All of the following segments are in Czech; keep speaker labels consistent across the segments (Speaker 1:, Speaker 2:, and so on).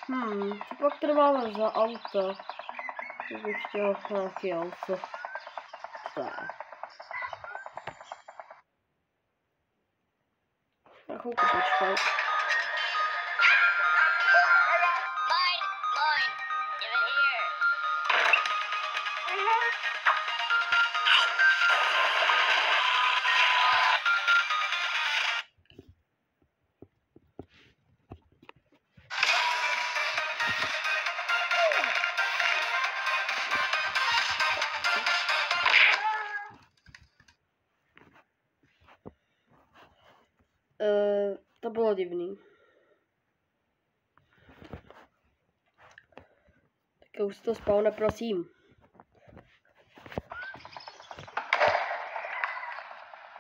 Speaker 1: Co pak tady máme za auto? To bych chtěl nějaký auto. Tak. Na chvilku počkej. To bylo divný. Tak už to spawne, prosím.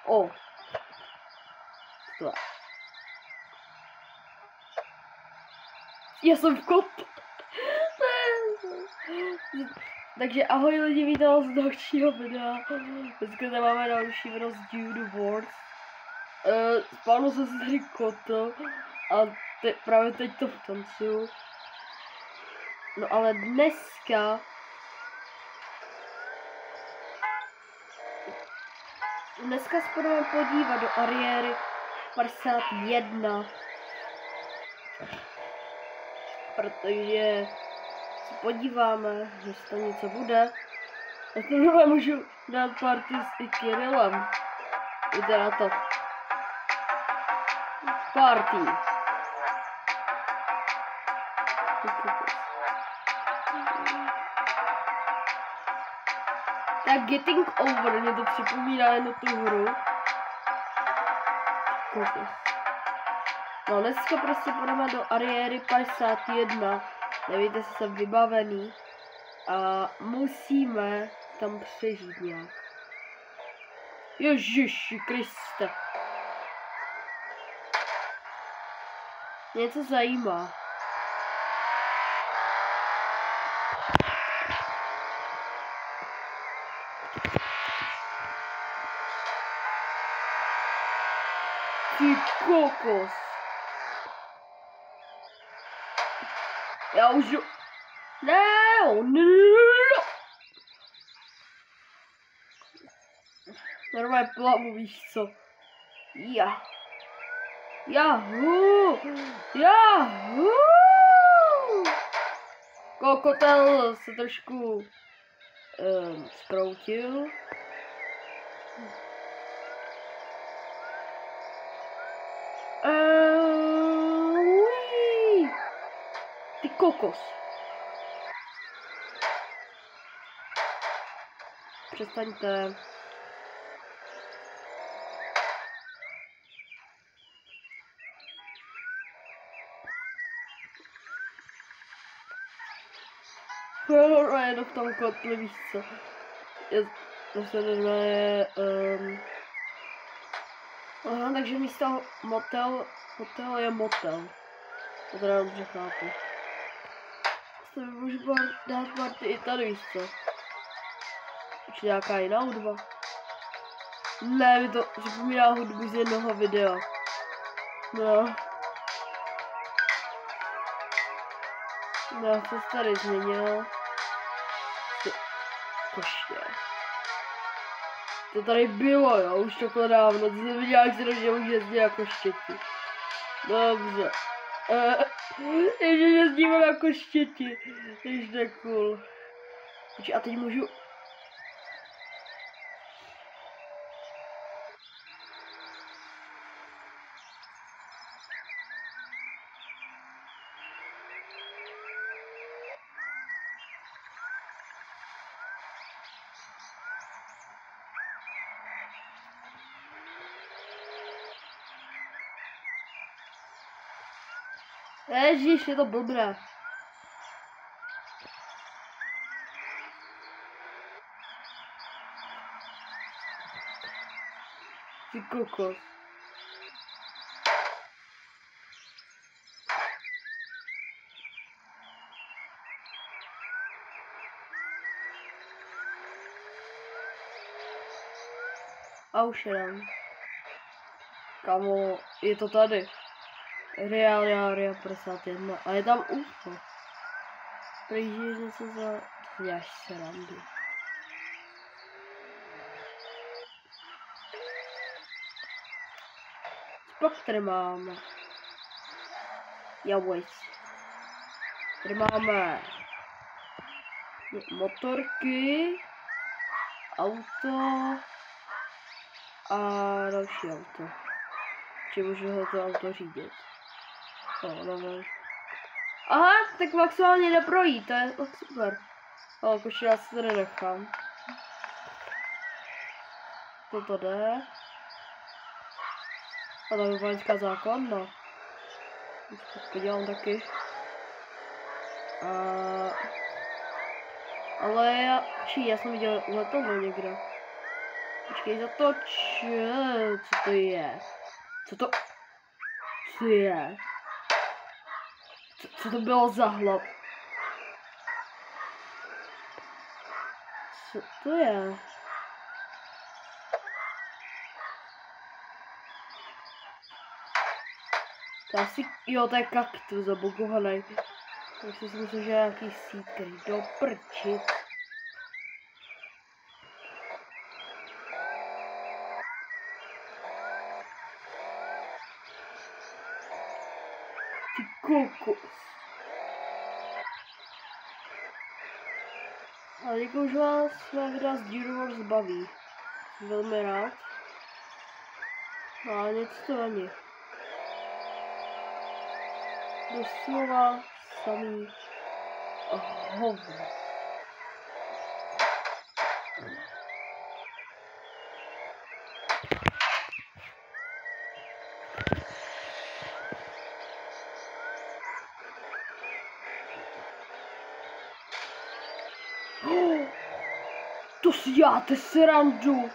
Speaker 1: O. To. Já jsem v kopu. Takže ahoj lidi, vítám vás z dalšího videa. Dneska tady máme další video z Judo Wars. Spánu jsem si tady koto a právě teď to tancuju. No ale dneska se budeme podívat do Ariéry 51. Protože se podíváme, jestli to něco bude. A tohle můžu dát party s Kirillem. Jde na to. Party. Tak Getting Over, mě to připomíná jen tu hru. Kokos. No dneska prostě půjdeme do Ariéry 51. Nevíte, jestli jsem vybavený. A musíme tam přežít nějak. Ježiši Kriste. Něco zajímá. Ty kokos. Já už... No. Normálně plavu, víš co. Jahu. Kokotel se trošku zkroutil. Ty kokos. Přestaňte. Jenom v tom kotli, víš co. To se jmenuje... Aha, takže místo hotel je motel. To teda dobře chápu. Se můžu dát party i tady, víš co. Či nějaká jiná hudba. Ne, mi to připomíná hudbu z jednoho videa. No. No, co se tady změnilo? Koště. To tady bylo, jo, už takhle dávno. To jsem viděl, jak se rožně už jezdí jako štěti. Dobře. Ještě jezdíme jako štěti. Ještě cool. A teď můžu... Ježiš, je to blbé. Ty kokos. A už jenom. Kamo, je to tady. Real 51. A je tam UFO. Prý, že se za... To děláš srandu. Pak tady máme. Jawajs. Tady máme motorky, auto a další auto. Či můžu to auto řídit. No. Aha, tak maximálně neprojí, to je super. Jakož já si tady nechám. Toto jde. A tam je vojenská základna. To dělám taky. Ale já jsem viděl letadlo někde. Počkej, zatoč. Co to je? Co je? Co to bylo za hlav? Co to je? To asi, jo, to je kaktus zabugovaný. Takže si myslím, že je nějaký secret. Do prčit. Ty kokos. A děkuji, že vás své videa z Gear Wars baví. Jsem velmi rád. No ale něco to není. Doslova samý hovno. To si děláte srandu.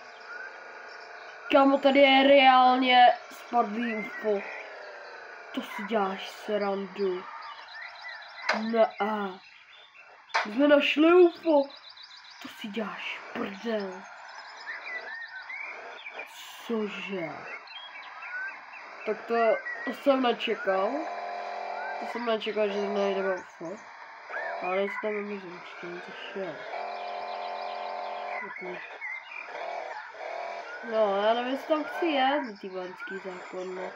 Speaker 1: Kámo, tady je reálně spadlý UFO. To si děláš srandu. Ne. My jsme našli UFO. To si děláš prdel. Cože? Tak to jsem nečekal. Že najdeme UFO. Ale jestli tam nemůžeme čtení, to je. No, já nevím, jestli tam chci jet na ty vojenský zákon.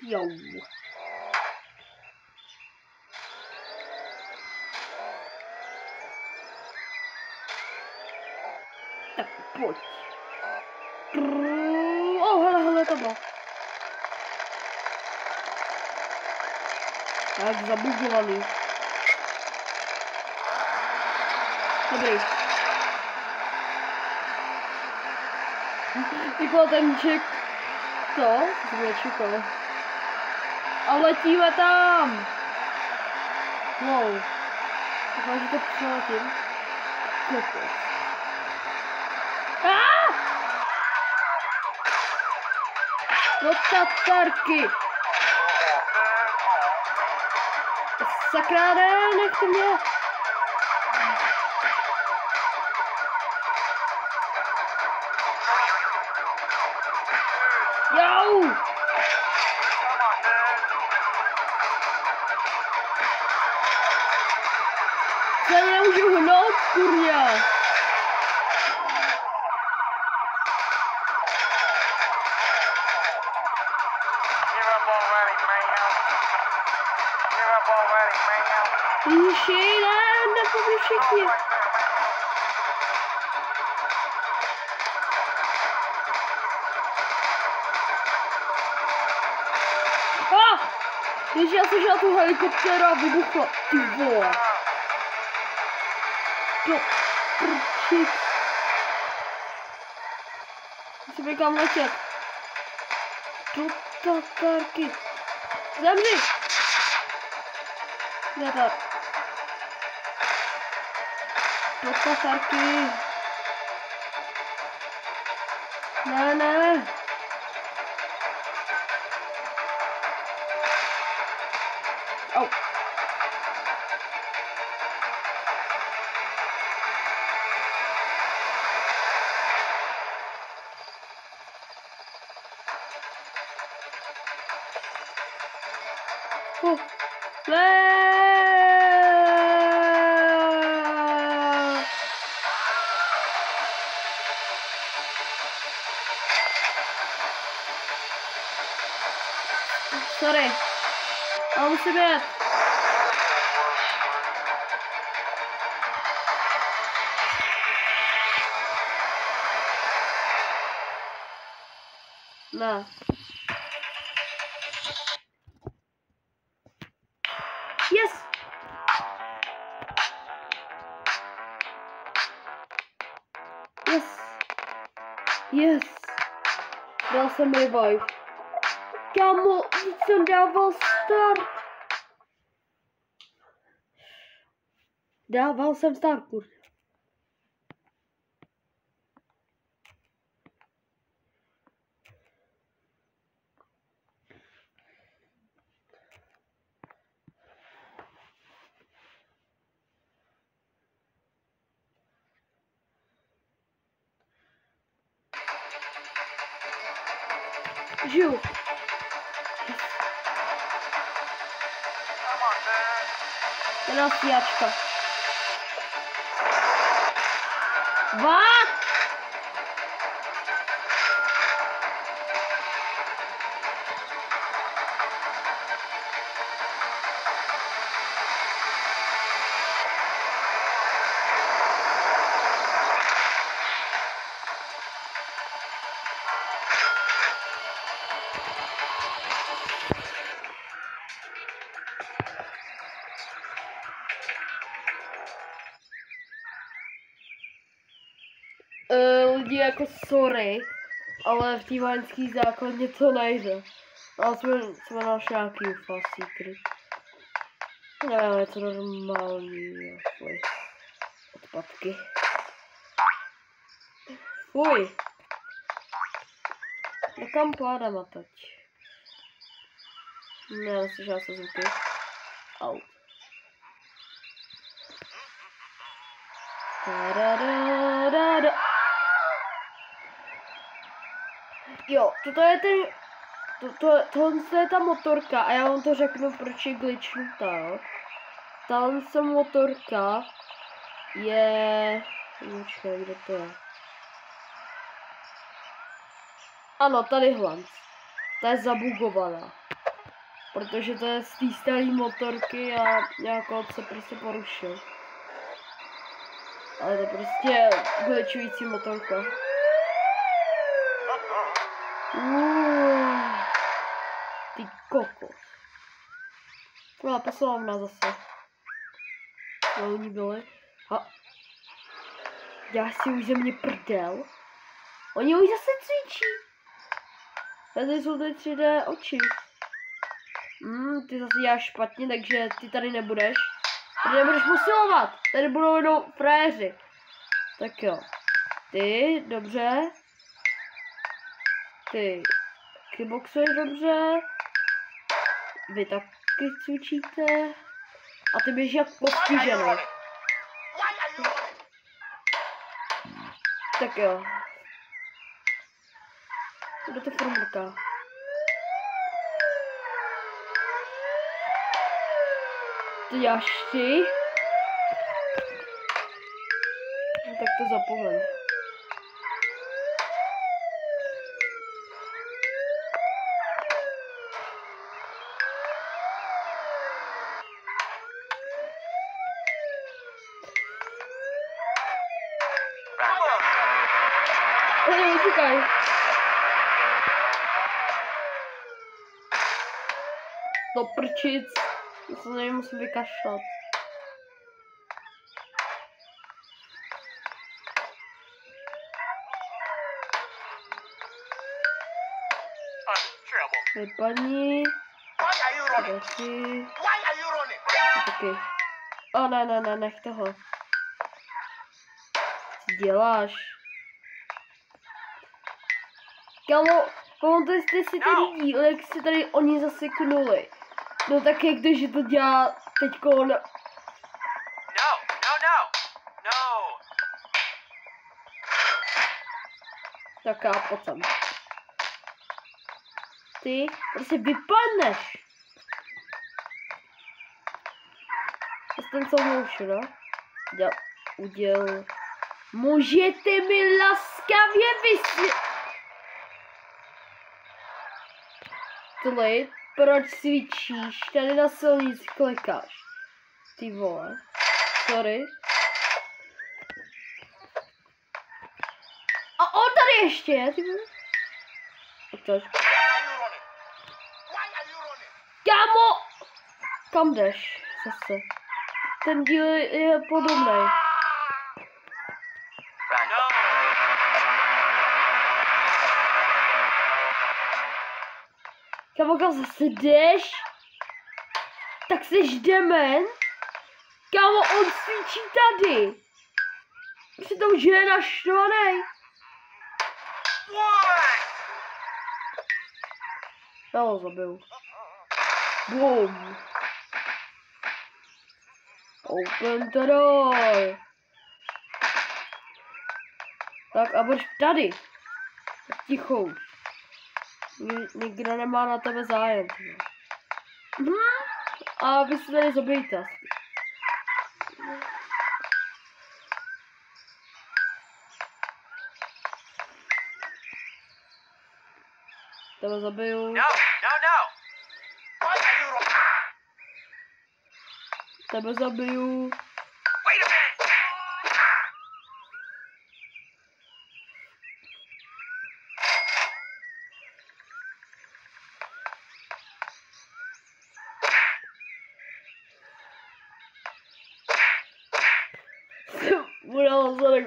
Speaker 1: Jo. Tak pojď. Hele, to bylo. Tak zabugovaný. Dobrý. Jako ten ček. To jsem nečekal. A letíme tam. Wow. Doufám, že to přiletím. Kokos. No tatarky. Sakra, ne, nechte mě. Jau. Já nemůžu hnout, kurňa. Ježiši, ne, nepomí všichni. Ježiši, já slyšela tu helikoptéru a vybuchla. Ty vole. To prčit. Musím někam letět. Do tatarky. Zemři. Ne tak. Do tatarky. Ne. Au. Sorry. Ale musím jet. Ne. Yes! Yes! Yes! Dal jsem revive. Kámo, jsem dával start. Dával jsem start, kurva. Žiju. Jedna stíhačka. What? Lidi jako sorry, ale v té vojenské základně to nejde. Ale jsme našli nějaký fast secret. Ne, je to normální, jo, fuj. Odpadky. Fuj. No kam pádám teď? Ne, neslyšela se zvuky. Au. Jo, toto je ten... Tohle je ta motorka a já vám to řeknu, proč je glitchnutá, jo. Tahle motorka je... Počkej, kde to je? Ano, tady hlanc. Ta je zabugovaná. Protože to je z té staré motorky a nějakou se prostě porušil. Ale to je prostě glitchující motorka. Ty kokos. Byla poslovna zase. Oni byli. A děláš si už ze mě prdel. Oni už zase cvičí. Tady jsou ty 3D oči. Ty zase děláš špatně, takže ty tady nebudeš. Tady nebudeš posilovat. Tady budou jenom fréři. Tak jo. Ty, dobře. Ty kickboxuješ dobře. Vy taky cvičíte. A ty běží jak postižený. Tak jo. Kdo to formulka? To děláš ty? No tak to zapomeň. Utíkaj. Do prčic. Já se na něj musím vykašlat. Vypadni. Taky. Taky. O, ne, nech toho. Co děláš? Kámo, pamatujete si ten díl, jak se tady oni zaseknuli. No tak jak to, že to dělá teďko on... No. Tak já potom. Ty prostě vypadneš. ten slow motion, uděl. Můžete mi laskavě vysvětlit, proč cvičíš tady na silnici klikáš? Ty vole. Sorry. A on tady ještě je, ty vole. Otoč. Kámo! Kam jdeš? Zase. Ten díl je podobný. Kámo, kam zase jdeš? Tak jsi dement? Kámo, on cvičí tady. Přitom, že je naštvaný. Já ho zabiju. Boom. Open the door. Tak a budeš tady. Ticho už. Nikdo nemá na tebe zájem. A vy se tady zabijte. Tebe zabiju. Tebe zabiju. Budala zadek.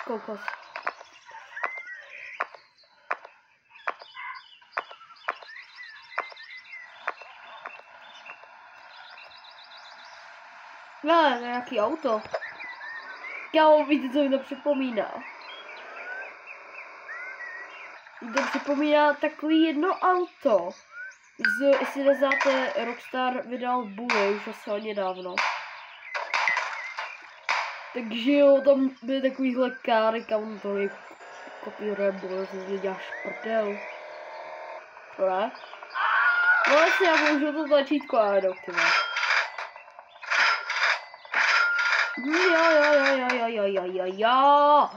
Speaker 1: Kokos. No, nějaký auto. Kámo, víte, co mi to připomíná? To připomíná takový jedno auto. Jestli neznáte, Rockstar vydal Bully už asi hodně dávno. Takže jo, tam byly takovýhle káry, kam to je kopíruje Bully, co si děláš prdel. Ne? No jasně, já použiju to tlačítko a jdu, ty vole. Ja.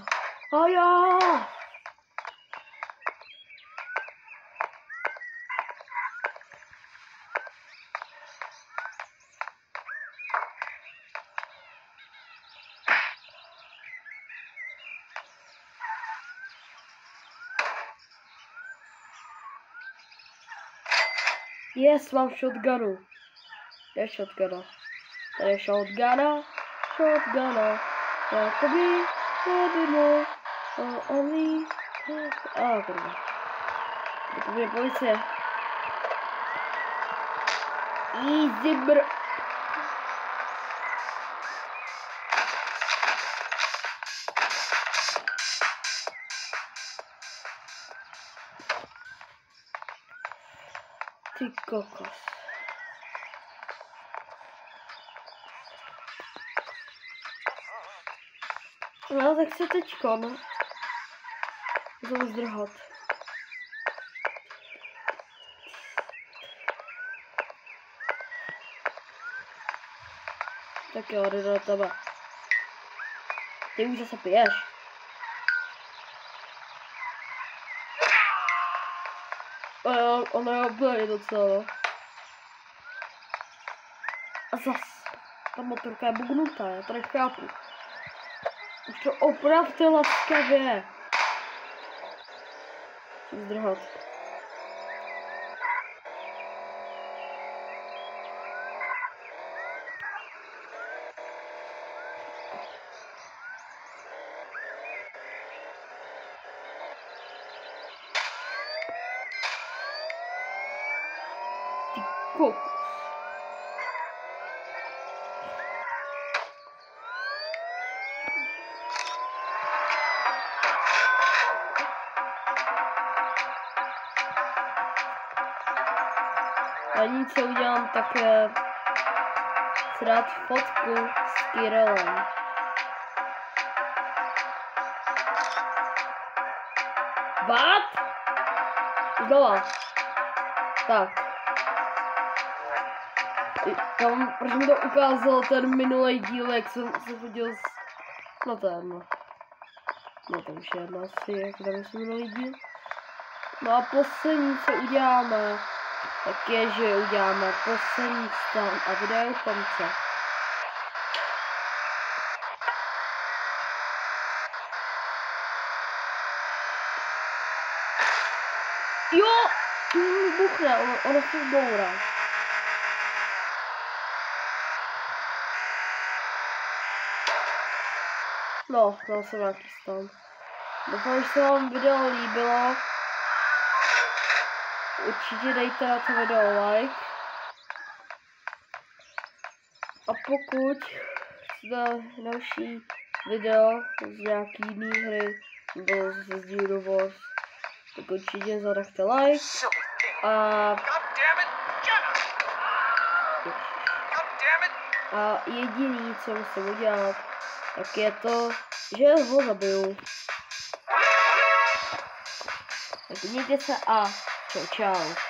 Speaker 1: Yes, mám shotgunu. Je shotguna. Tady je shotguna. Jakoby, nebylo, oni, kurva. To bude policie. Easy br... Ty kokos. No, tak se teďko, no. Znovu zdrhat. Tak jo, jde do tebe. Ty už zase piješ. Ono je oblej docela. A zas. Ta motorka je bugnutá, já to nechápu. Už to opravte laskavě. Chci zdrhat. Ty kokos. A nic, co udělám, tak si dát fotku s Kirillem. What? Znova. Tak. Tam, proč mi to ukázal ten minulý díl, jak jsem se chodil s... No to je jedno. No to už je jedno asi, jak tam jsem minulý díl. No a poslední, co uděláme, tak je, že uděláme poslední stan a video konce. Jo! Buchne, ono se bourá. No, dal jsem nějaký stan. Doufám, že se vám video líbilo. Určitě dejte na to video like. A pokud chcete další video z nějaký jiný hry nebo ze Zero Wars, tak určitě zanechte like. A jediný, co musím udělat, tak je to, že ho zabiju. Tak mějte se a čau čau.